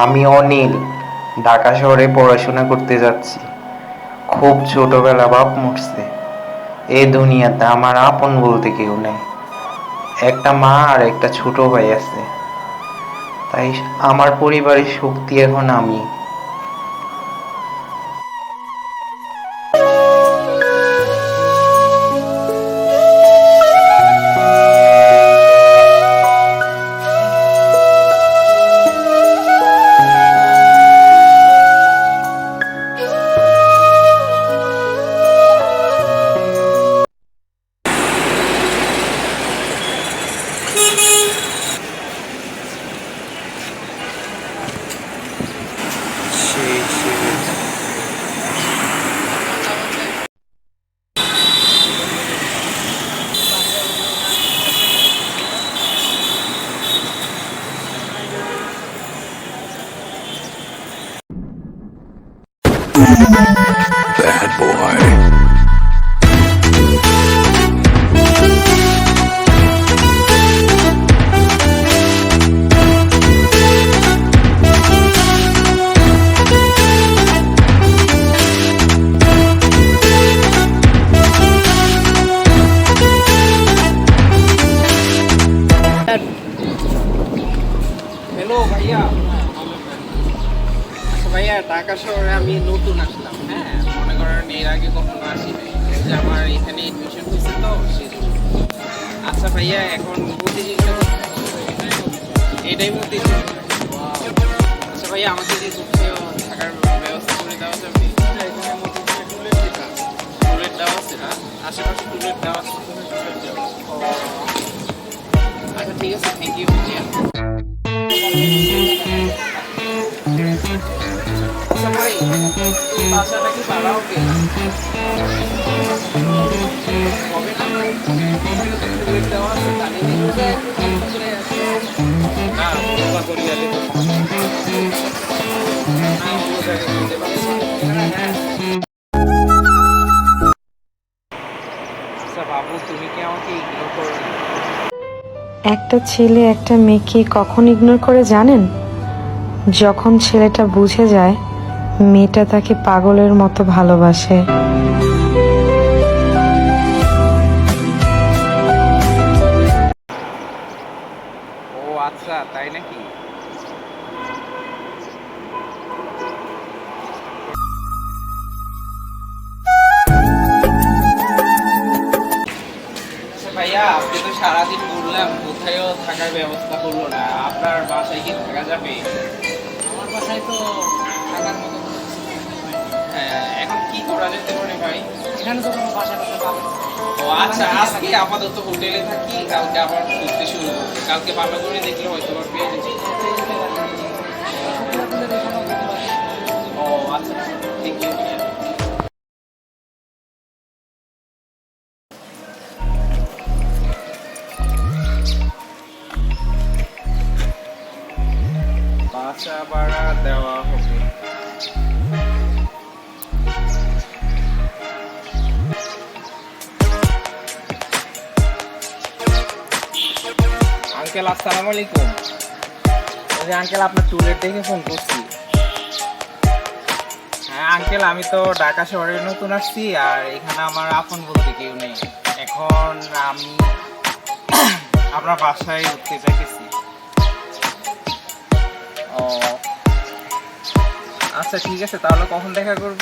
আমি অনিল, ঢাকা শহরে পড়াশোনা করতে যাচ্ছি। খুব ছোটবেলা বাপ মরছে। এই দুনিয়াতে আমার আপন বলতে কেউ নেই। একটা মা আর একটা ছোট ভাই আছে। তাই আমার পরিবারের শক্তি এখন আমি। Bad boy. হ্যালো ভাইয়া। আচ্ছা ভাইয়া, ঢাকা শহরে আমি নতুন আসলাম। হ্যাঁ, মনে করেন এর আগে কখনো আসি নাই। এই যে আমার এখানে এডমিশন হয়েছে তো সেজন্য। আচ্ছা ভাইয়া, এখন প্রতিদিনটা এটাই মধ্যে। আচ্ছা ভাইয়া, আমাকে যে কোথাও থাকার ব্যবস্থা করে দেওয়া যাবে? এখানে মধ্যে টুলেট দেওয়া আছে না? আশেপাশে টুলেট দেওয়া আছে। আচ্ছা ঠিক আছে, থ্যাংক ইউ ভাইয়া। আচ্ছা ভাই, বাসাটা কি ভাড়া হবে? হবে না? টুলেট দেওয়া আছে, জানি না ওগুলা করিয়া দেব না, অন্য জায়গায় দিতে পারছি। হ্যাঁ। আচ্ছা বাবু, তুমি কি আমাকে ইগনোর করো না? একটা ছেলে একটা মেয়েকে কখন ইগনোর করে জানেন? যখন ছেলেটা বুঝে যায় মেয়েটা তাকে পাগলের মতো ভালোবাসে। ও আচ্ছা, তাই নাকি? আচ্ছা ভাইয়া, আপনি তো সারাদিন ঘুরলাম, কোথায়ও থাকার ব্যবস্থা করলো না। আপনার বাসায় কি থাকা যাবে? আমার বাসায় তো থাকার মতো কোনো কিছু নাই। হ্যাঁ, এখন কি করা যেতে পারে ভাই? এখানে তো কোনো বাসা টাসা পাবো না। ও আচ্ছা, আজকে আপাতত হোটেলে থাকি, কালকে আবার ঘুরতে শুরু করবো। কালকে ভালো করে দেখলে হয়তো আবার পেয়ে যাচ্ছি। ও আচ্ছা, ঠিক আছে। বাসা ভাড়া দেওয়া হবে। আঙ্কেল আসসালামু আলাইকুম। আঙ্কেল, আপনার টুলেট দেখে ফোন করছি। হ্যাঁ আঙ্কেল, আমি তো ঢাকা শহরে নতুন আসছি, আর এখানে আমার আপন বলতে কেউ নেই। এখন আমি আপনার বাসায় উঠতে চাইতেছি। ও আচ্ছা ঠিক আছে, তাহলে কখন দেখা করব?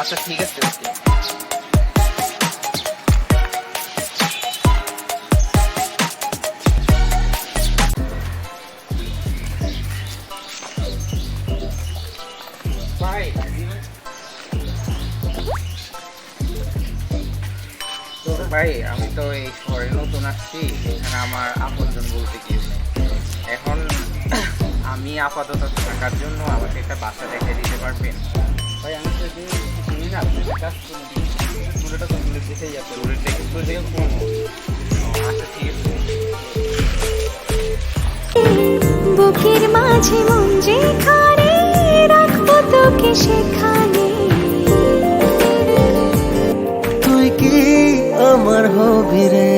আচ্ছা ঠিক আছে, ওকে। ভাই, তো ভাই, আমি তো এই শহরে নতুন আসছি, এখানে আমার আপনজন বলতে কেউ নেই। এখন আমি আপাতত থাকার জন্য আমাকে একটা বাসা দেখে দিতে পারবেন? ভাই আমি তো চিনি না, কাজ পুরোটা তো তুলে দেখেই যাচ্ছে, তুলে দেখে আচ্ছা ঠিক আছে। বুকের মাঝে মন যেখানে রাখবো তোকে সেখানে। তুই কি আমার হবি রে,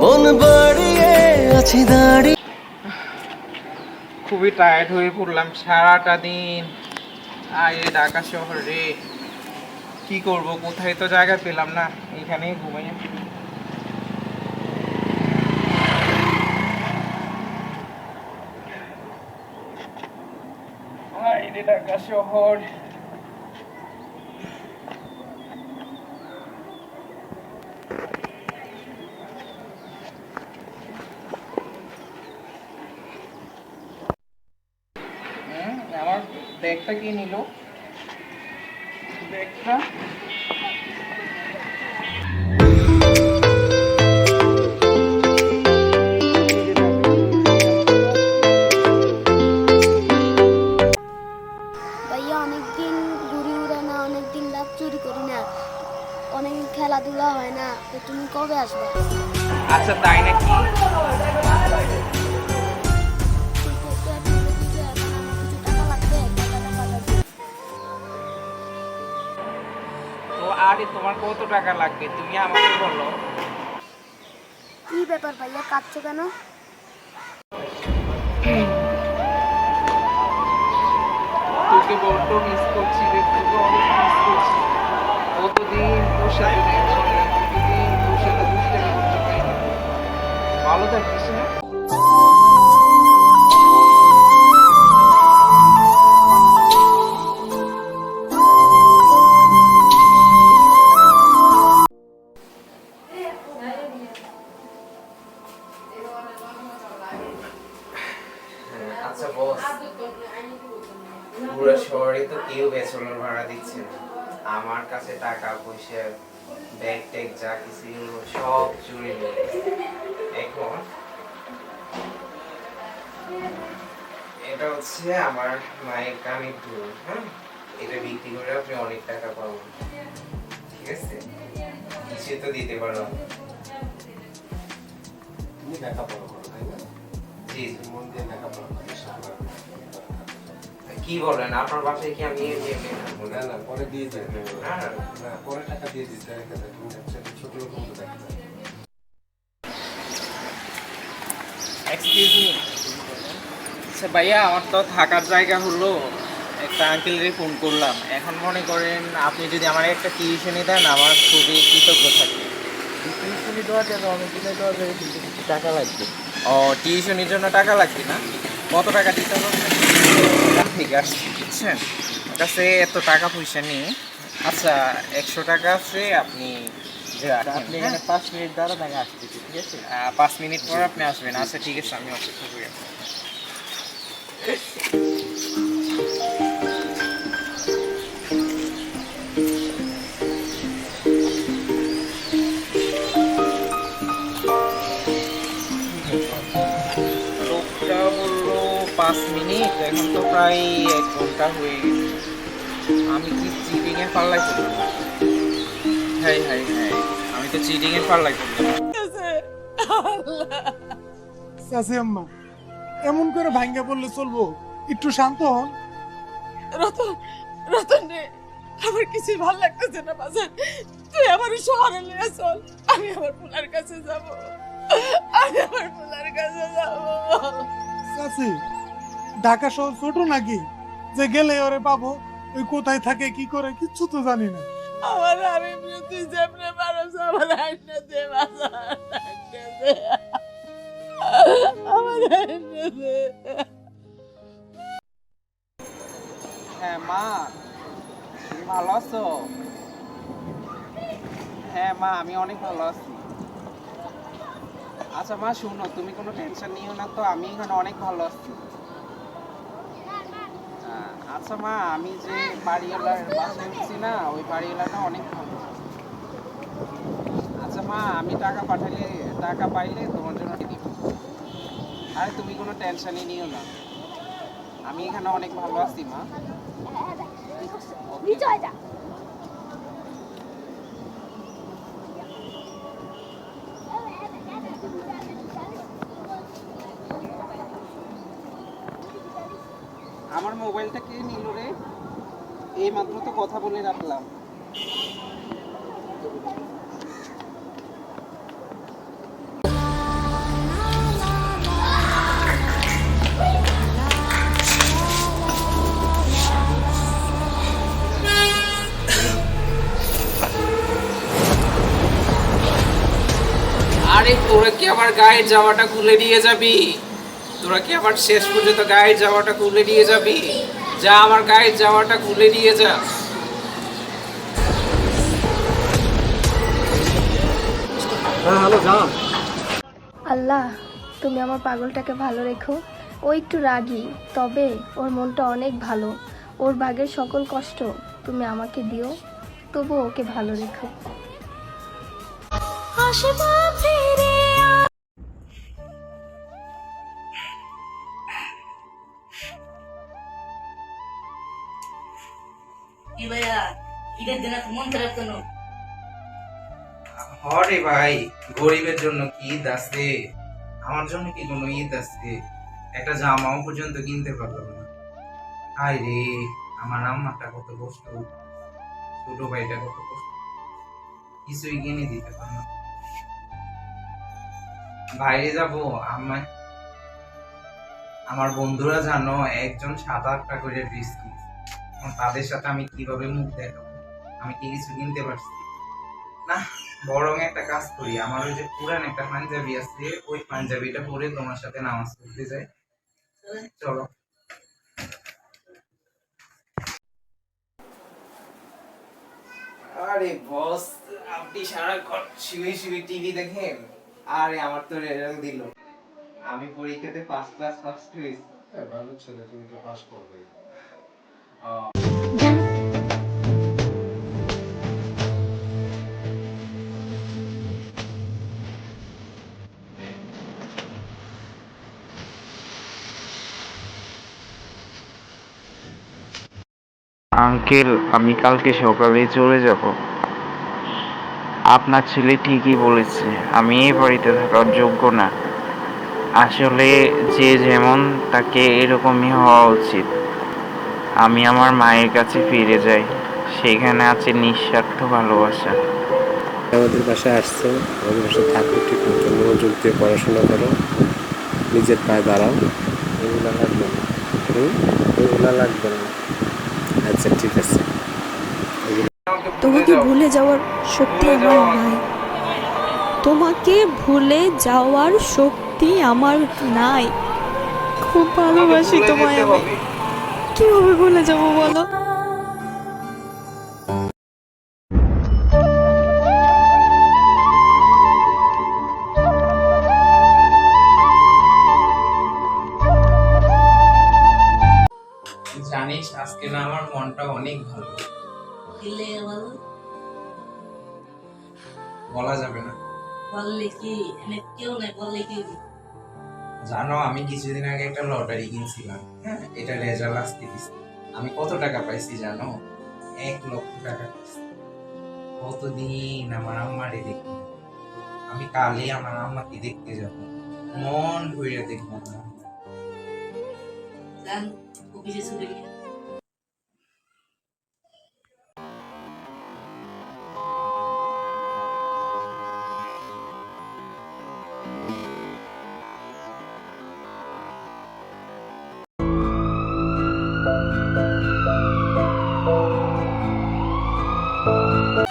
মন বাড়িয়ে আছি দাঁড়িয়ে। খুবই টায়ার্ড হয়ে পড়লাম সারাটা দিন। আরে ঢাকা শহরে কি করব, কোথায় তো জায়গা পেলাম না, এখানেই ঘুমাই। আরে ঢাকা শহর। আমার ব্যাগটা কি নিল? ব্যাগটা ভাইয়া অনেকদিন ঘুরি উড়ে না, অনেকদিন রাত চুরি করি না, অনেক খেলাধুলা হয় না, তো তুমি কবে আসবে? আচ্ছা তাই নাকি? তো আরে তোমার কত টাকা লাগবে তুমি আমাকে বলো। কি ব্যাপার ভাইয়া, কাঁদছো কেন? তোকে বড্ড মিস করছি রে, তোকে অনেক মিস করছি। কতদিন তোর সাথে দেখছি না, কতদিন তোর সাথে দুষ্টামি করতে পারি। ভালো থাকিস না? আচ্ছা বস, পুরো শহরে তো কেউ ব্যাচেলর ভাড়া দিচ্ছে না। আমার কাছে টাকা পয়সা ব্যাগ ট্যাগ যা কিছু ছিল সব চুরি নিয়ে গেছে। এখন এটা হচ্ছে আমার মায়ের কানের দুল, হ্যাঁ, এটা বিক্রি করে আপনি অনেক টাকা পাবেন, ঠিক আছে? কিছু তো দিতে পারলাম। তুমি লেখাপড়া করো তাই না? জি জি। মন দিয়ে লেখাপড়া করো, ইনশাআল্লাহ। কি বলেন, আপনার বাসায় কি আমি এমনি থাকবো না না, পরে দিয়ে যাবে। না না না, পরে টাকা দিয়ে দিতে রেখে দেয়। তুমি ছোট লোক মতো দেখা যায়। Excuse me. আচ্ছা ভাইয়া, আমার তো থাকার জায়গা হলো, একটা আঙ্কেলরে ফোন করলাম। এখন মনে করেন আপনি যদি আমার একটা টিউশনি দেন আমার খুবই কৃতজ্ঞ থাকবে। টিউশনি দেওয়া যাবে, অনেক দিনে দেওয়া যাবে, কিন্তু কিছু টাকা লাগবে। ও, টিউশনির জন্য টাকা লাগবে না? কত টাকা দিতে হবে? ঠিক আছে, বুঝছেন, আমার কাছে এত টাকা পয়সা নেই। আচ্ছা 100 টাকা আছে, আপনি রাখেন, আপনি হ্যাঁ? এখানে 5 মিনিট দ্বারা টাকা আসতেছি, ঠিক আছে? 5 মিনিট পর আপনি আসবেন। আচ্ছা ঠিক আছে, আমি অপেক্ষা করি। লোকটা বললো 5 মিনিট, এখন তো প্রায় 1 ঘন্টা হয়ে গেছে। আমি কি চিটিং এর পাল্লায় পড়লাম? হ্যাঁ হ্যাঁ হ্যাঁ, আমি তো চিটিং এর পাল্লায় পড়লাম। চাচি আম্মা, এমন করে ভাঙ্গা পড়লে চলবো? একটু শান্ত হন। রতন, রতন রে, আমার কিছু ভালো লাগতেছে না বাজার। তুই আমার শহরে নিয়ে চল, আমি আমার পোলার কাছে যাব, আমি আমার পোলার কাছে যাব। চাচি, ঢাকা শহর ছোট নাকি যে গেলে ওরে পাবো? ওই কোথায় থাকে কি করে কিচ্ছু তো জানি না। আমার আমি তুই যেমনে মানুষ আমার আইনা দে বাজার, আইনা দে, আমার আইনা দে। হ্যাঁ মা, তুমি ভালো আছো? হ্যাঁ মা, আমি অনেক ভালো আছি। আচ্ছা মা শুনো, তুমি কোনো টেনশন নিও না তো, আমি এখানে অনেক ভালো আছি। আচ্ছা মা, আমি যে বাড়িওয়ালার বাসায় উঠছি না, ওই বাড়িওয়ালাটা অনেক ভালো। আচ্ছা মা, আমি টাকা পাইলে তোমার জন্য দিব। আরে তুমি কোনো টেনশনই নিও না, আমি এখানে অনেক ভালো আছি মা। আমার মোবাইলটা কে নিল রে? এই মাত্র তো কথা বলে রাখলাম। তোরা কি আবার গায়ের জামাটা খুলে নিয়ে যাবি? তোরা কি আবার শেষ পর্যন্ত গায়ের জামাটা খুলে নিয়ে যাবি? যা, আমার গায়ের জামাটা খুলে নিয়ে যা। আল্লাহ, তুমি আমার পাগলটাকে ভালো রেখো। ও একটু রাগী, তবে ওর মনটা অনেক ভালো। ওর ভাগের সকল কষ্ট তুমি আমাকে দিও, তবু ওকে ভালো রেখো। আসবো ফিরে কি ভাইয়া, ঈদের দিনে তো মন খারাপ কেন? হরে ভাই, গরিবের জন্য কি ঈদ আছে? আমার জন্য কি কোনো ঈদ আছে? একটা জামাও পর্যন্ত কিনতে পারলাম না। হায় রে, আমার আম্মাটা কত কষ্ট, ছোট ভাইটা কত কষ্ট, কিছুই কিনে দিতে পারলাম না। বাইরে যাবো আমায়, আমার বন্ধুরা জানো একজন 7-8টা করে ড্রেস কিনছে। এখন তাদের সাথে আমি কিভাবে মুখ দেখাবো? আমি কি কিছু কিনতে পারছি না? বরং একটা কাজ করি, আমার ওই যে পুরান একটা পাঞ্জাবি আছে, ওই পাঞ্জাবিটা পরে তোমার সাথে নামাজ পড়তে যাই। চলো। আরে বস, আপনি সারাক্ষণ শুয়ে শুয়ে টিভি দেখেন? আরে আমার তো রেজাল্ট দিল, আমি পরীক্ষাতে ফার্স্ট ক্লাস ফার্স্ট হয়েছি। ভালো ছেলে, তুমি তো পাস করবে। আঙ্কেল, আমি কালকে সকালে চলে যাব। আপনার ছেলে ঠিকই বলেছে, আমি এই বাড়িতে থাকার যোগ্য না। আসলে যে যেমন তাকে এরকমই হওয়া উচিত। আমি আমার মায়ের কাছে ফিরে যাই, সেখানে আছে নিঃস্বার্থ ভালোবাসা। আমাদের বাসায় আসছো, আমাদের বাসায় থাকো, ঠিক মতো মনোযোগ দিয়ে পড়াশোনা করো, নিজের পায়ে দাঁড়াও। এগুলো লাগবে না, এগুলো লাগবে না। আচ্ছা ঠিক আছে। তোমাকে ভুলে যাওয়ার শক্তি আমার নাই। তোমাকে ভুলে যাওয়ার শক্তি আমার নাই। খুব ভালোবাসি তোমায় আমি। কিভাবে ভুলে যাবো বলো? জানিস আজকে না আমার মনটা অনেক ভালো। কিলে ভালো বলা যাবে না। বললে কি এনে কেউ নাই, বললে কি? জানো, আমি কিছুদিন আগে একটা লটারি কিনছিলাম। হ্যাঁ, এটা রেজাল্ট আসতে দিছে। আমি কত টাকা পাইছি জানো? 1 লক্ষ টাকা পাইছি। কতদিন আমার আম্মারে দেখি না। আমি কালই আমার আম্মাকে দেখতে যাব, মন ভরে দেখবো না। জান অফিসে ছুটে গিয়ে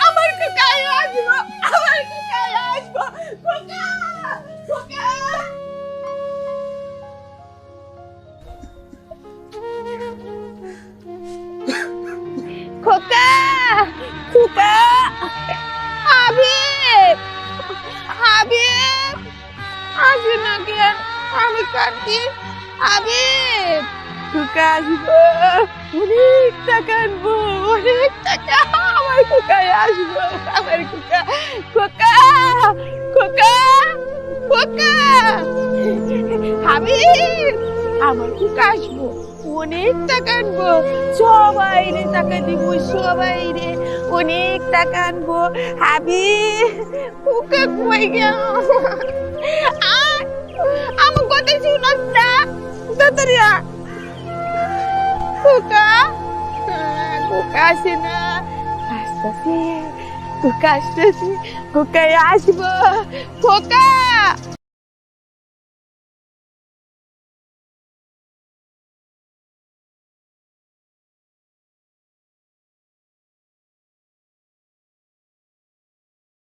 আমার কোথায় আসবো, আমার কোথায় আসবো, কোকা কোকা। খোকা খোকা, হাবিব হাবিব, আসবি না কেন? আমি কাঁদছি। হাবিব, খোকা আসবো, অনেক টাকা আনবো, অনেক টাকা। আমার খোকায় আসবো, আমার খোকা খোকা খোকা খোকা। হাবিব, আমার খোকা আসবো, অনেক টাকা আনবো, সবাই রে টাকা দিব, সবাই রে অনেক টাকা আনবো। হাবিব, খোকা কই গেল? আমার কথা শুনস না, তাড়াতাড়ি আ। খোকা খোকা আসে না, আসতেছে খোকা, আসতেছে খোকায় আসবো, খোকা।